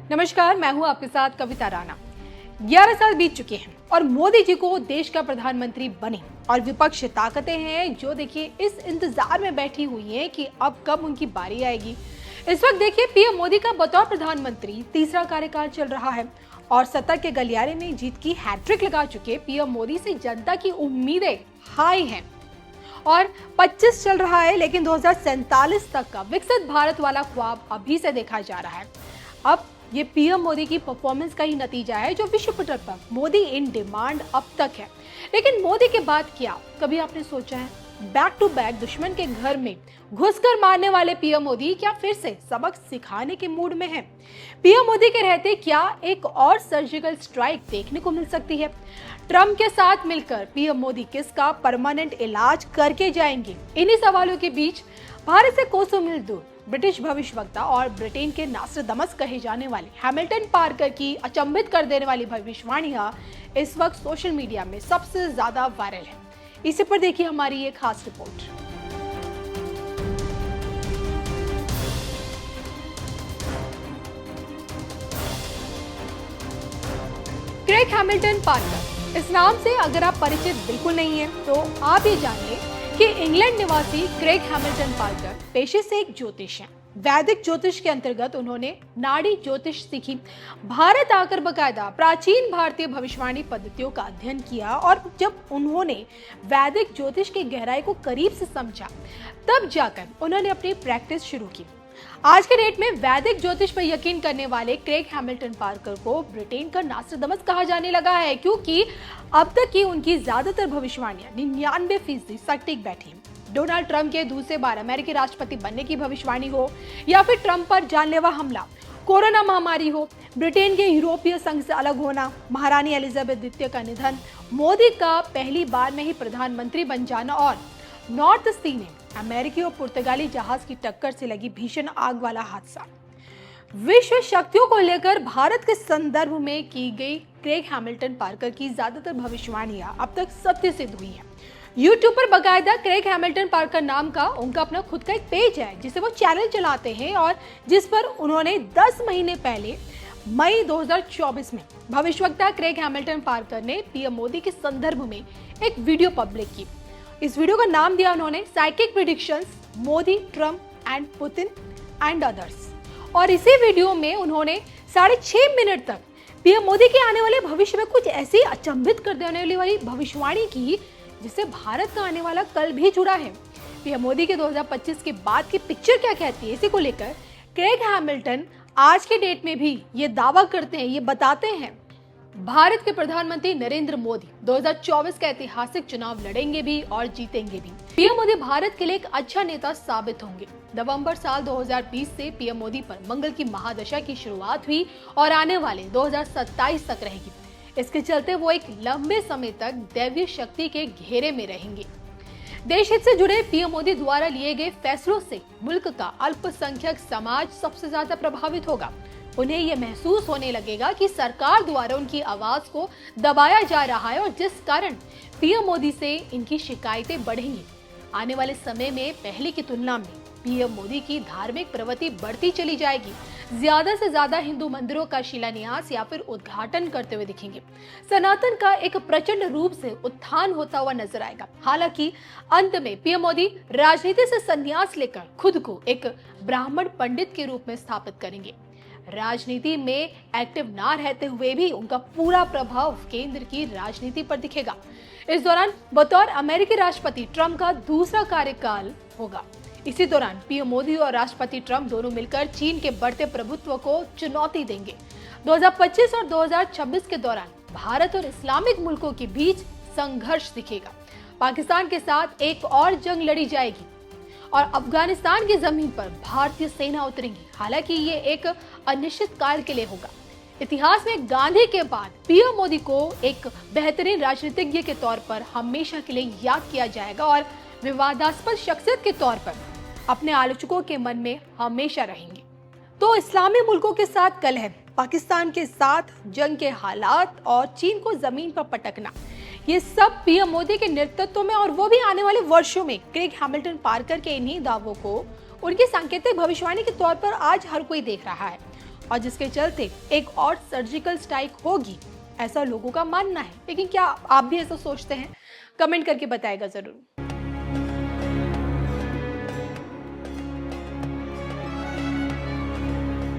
नमस्कार, मैं हूं आपके साथ कविता राणा। 11 साल बीत चुके हैं और मोदी जी को देश का प्रधानमंत्री बने और विपक्ष ताकतें हैं जो देखिए इस इंतजार में बैठी हुई हैं कि अब कब उनकी बारी आएगी। इस वक्त देखिए पीएम मोदी का बतौर प्रधानमंत्री तीसरा कार्यकाल चल रहा है और सत्ता के गलियारे में जीत की हैट्रिक लगा चुके पीएम मोदी से जनता की उम्मीदें हाई हैं और 25 चल रहा है, लेकिन 2047 तक का विकसित भारत वाला ख्वाब अभी से देखा जा रहा है। अब ये पीएम मोदी की परफॉर्मेंस का ही नतीजा है जो विश्व पटल पर मोदी इन डिमांड अब तक है। लेकिन मोदी के बाद क्या कभी आपने सोचा है? बैक टू बैक दुश्मन के घर में घुसकर मारने वाले पीएम मोदी क्या फिर से सबक सिखाने के मूड में हैं? पीएम मोदी के रहते क्या एक और सर्जिकल स्ट्राइक देखने को मिल सकती है? ट्रंप के साथ मिलकर पीएम मोदी किसका परमानेंट इलाज करके जाएंगे? इन्हीं सवालों के बीच भारत से कोसों मील दूर ब्रिटिश भविष्यवक्ता और ब्रिटेन के नास्ट्राडामस कहे जाने वाले हैमिल्टन पार्कर की अचंभित कर देने वाली भविष्यवाणियां इस वक्त सोशल मीडिया में सबसे ज्यादा वायरल है। इसी पर देखिए हमारी एक खास रिपोर्ट। क्रेग हैमिल्टन पार्कर, इस नाम से अगर आप परिचित बिल्कुल नहीं हैं, तो आप ये जान लें कि इंग्लैंड निवासी क्रेग हैमिल्टन पार्कर पेशे से एक ज्योतिष हैं। वैदिक ज्योतिष के अंतर्गत उन्होंने नाड़ी ज्योतिष सीखी, भारत आकर बकायदा प्राचीन भारतीय भविष्यवाणी पद्धतियों का अध्ययन किया और जब उन्होंने वैदिक ज्योतिष की गहराई को करीब से समझा तब जाकर उन्होंने अपनी प्रैक्टिस शुरू की। आज के डेट में वैदिक ज्योतिष पर यकीन करने वाले क्रेग हैमिल्टन पार्कर को ब्रिटेन का नास्ट्राडामस कहा जाने लगा है, क्योंकि अब तक की उनकी ज्यादातर भविष्यवाणियां 99% सटीक बैठी। डोनाल्ड ट्रंप के दूसरे बार अमेरिकी राष्ट्रपति बनने की भविष्यवाणी हो या फिर ट्रंप पर जानलेवा हमला, कोरोना महामारी हो, ब्रिटेन के यूरोपीय संघ से अलग होना, महारानी एलिजाबेथ द्वितीय का निधन, मोदी का पहली बार में ही प्रधानमंत्री बन जाना और नॉर्थ सी में अमेरिकी और पुर्तगाली जहाज की टक्कर से लगी भीषण आग वाला हादसा, विश्व शक्तियों को लेकर भारत के संदर्भ में की गई क्रेग हैमिल्टन पार्कर की ज्यादातर भविष्यवाणियां अब तक सत्य सिद्ध हुई हैं। यूट्यूब पर बकायदा क्रेग हैमिल्टन पार्कर नाम का उनका अपना खुद का एक पेज है जिसे वो चैनल चलाते हैं और जिस पर उन्होंने 10 महीने पहले मई 2024 में भविष्यवक्ता क्रेग हैमिल्टन पार्कर ने पीएम मोदी के संदर्भ में एक वीडियो पब्लिक की। इस वीडियो का नाम दिया उन्होंने psychic predictions Modi, Trump and Putin and others. और इसी वीडियो में उन्होंने 6.5 मिनट तक पीएम मोदी के आने वाले भविष्य में कुछ ऐसी अचंभित कर देने वाली भविष्यवाणी की जिससे भारत का आने वाला कल भी जुड़ा है। पीएम मोदी के 2025 के बाद की पिक्चर क्या कहती है, इसी को लेकर क्रेग हैमिल्टन आज के डेट में भी ये दावा करते हैं, ये बताते हैं भारत के प्रधानमंत्री नरेंद्र मोदी 2024 का ऐतिहासिक चुनाव लड़ेंगे भी और जीतेंगे भी। पीएम मोदी भारत के लिए एक अच्छा नेता साबित होंगे। नवंबर साल 2020 से पीएम मोदी पर मंगल की महादशा की शुरुआत हुई और आने वाले 2027 तक रहेगी। इसके चलते वो एक लंबे समय तक दैवीय शक्ति के घेरे में रहेंगे। देश हित से जुड़े पीएम मोदी द्वारा लिए गए फैसलों से मुल्क का अल्पसंख्यक समाज सबसे ज्यादा प्रभावित होगा। उन्हें यह महसूस होने लगेगा कि सरकार द्वारा उनकी आवाज को दबाया जा रहा है और जिस कारण पीएम मोदी से इनकी शिकायतें बढ़ेंगी। आने वाले समय में पहले की तुलना में पीएम मोदी की धार्मिक प्रवृत्ति बढ़ती चली जाएगी। ज्यादा से ज्यादा हिंदू मंदिरों का शिलान्यास या फिर उद्घाटन करते हुए दिखेंगे। सनातन का एक प्रचंड रूप से उत्थान होता हुआ नजर आएगा। हालांकि अंत में पीएम मोदी राजनीति से संन्यास लेकर खुद को एक ब्राह्मण पंडित के रूप में स्थापित करेंगे। राजनीति में एक्टिव ना रहते हुए भी उनका पूरा प्रभाव केंद्र की राजनीति पर दिखेगा। इस दौरान बतौर अमेरिकी राष्ट्रपति ट्रंप का दूसरा कार्यकाल होगा। इसी दौरान पीएम मोदी और राष्ट्रपति ट्रंप दोनों मिलकर चीन के बढ़ते प्रभुत्व को चुनौती देंगे। 2025 और 2026 के दौरान भारत और इस्लामिक मुल्कों के बीच संघर्ष दिखेगा। पाकिस्तान के साथ एक और जंग लड़ी जाएगी और अफगानिस्तान की जमीन पर भारतीय सेना उतरेंगी। हालांकि ये एक अनिश्चित काल के लिए होगा। इतिहास में गांधी के बाद पीएम मोदी को एक बेहतरीन राजनीतिज्ञ के तौर पर हमेशा के लिए याद किया जाएगा और विवादास्पद शख्सियत के तौर पर अपने आलोचकों के मन में हमेशा रहेंगे। तो इस्लामी मुल्कों के साथ कलह, पाकिस्तान के साथ जंग के हालात और चीन को जमीन पर पटकना, ये सब पीएम मोदी के नेतृत्व में और वो भी आने वाले वर्षों में क्रेग हैमिल्टन पार्कर के इन्हीं दावों को उनकी सांकेतिक भविष्यवाणी के तौर पर आज हर कोई देख रहा है। और जिसके चलते एक और सर्जिकल स्ट्राइक होगी, ऐसा लोगों का मानना है। लेकिन क्या आप भी ऐसा सोचते हैं? कमेंट करके बताएगा जरूर।